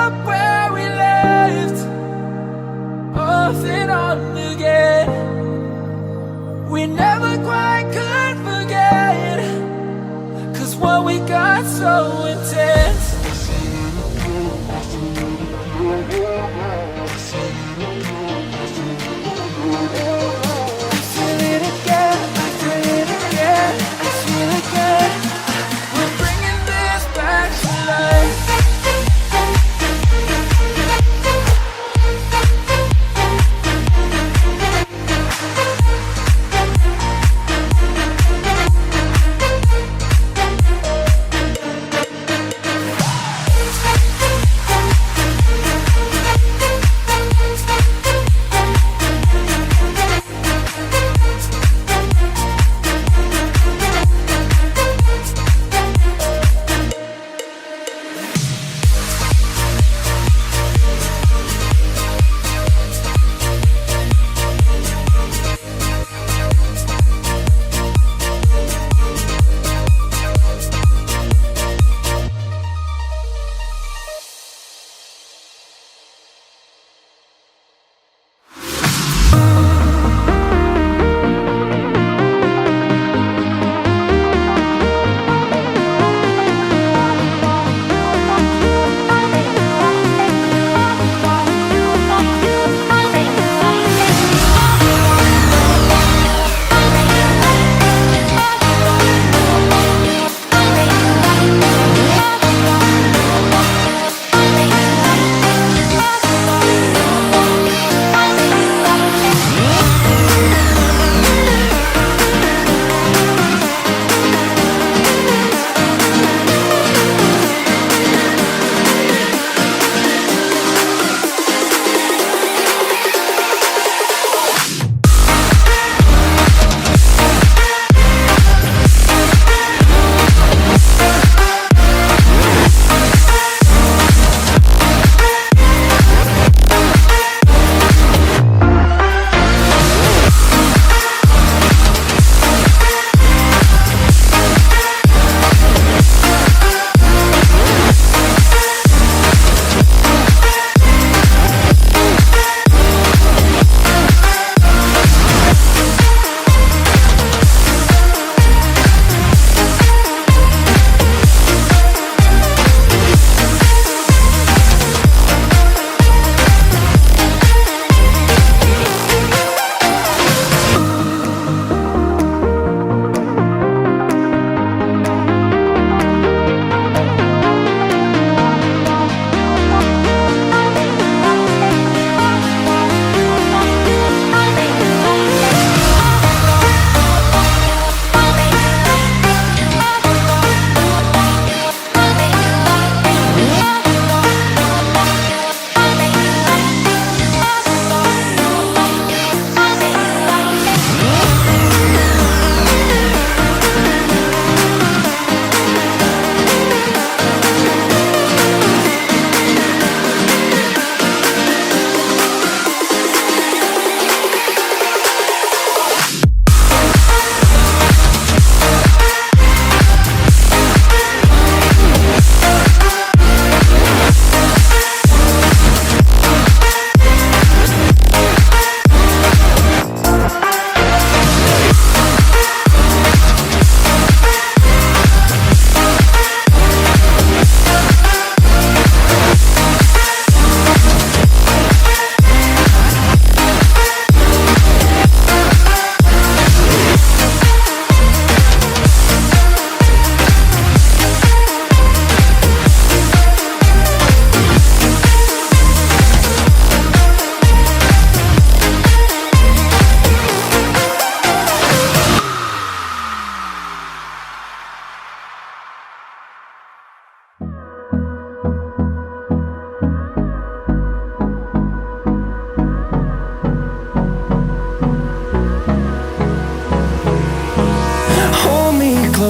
up where we left, off and on again. We never quite could forget, 'cause what we got so intense. I feel it again, I feel it again, I feel it again. We're bringing this back to life.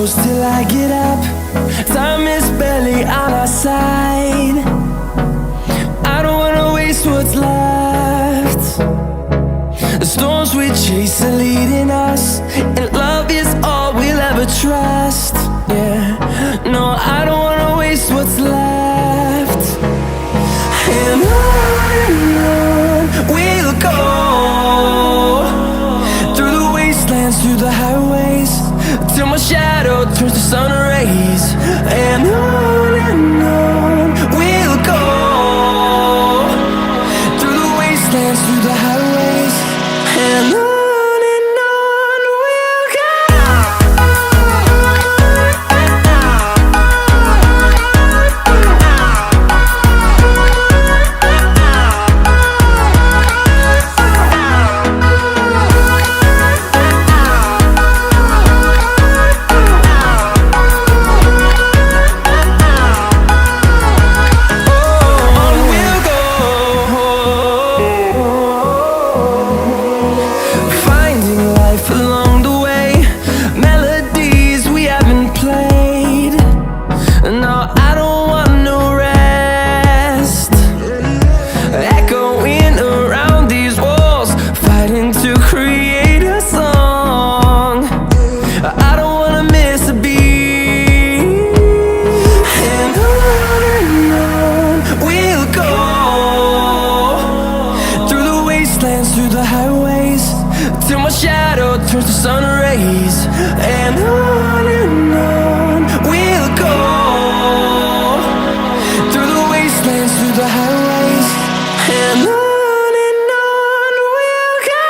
close till I get up. Time is barely on our side. I don't wanna waste what's left. The storms we chase are leading us, and love is all we'll ever trust. Yeah, no, I don't wanna waste what's left. my shadow turns to sun rays, and on we'll go, through the wastelands, through the highways, and on we'll go.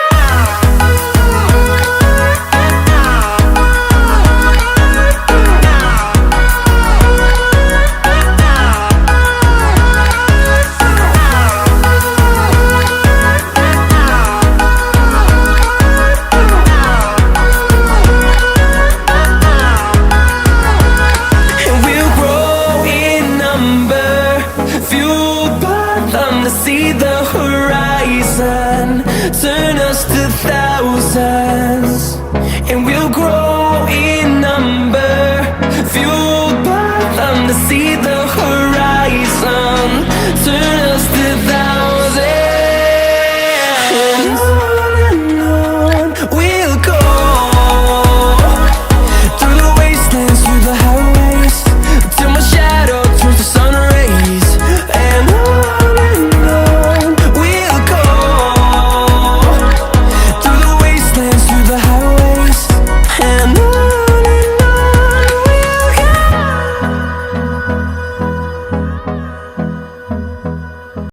Fueled by them to see the horizon, turn us to thousands, and we'll grow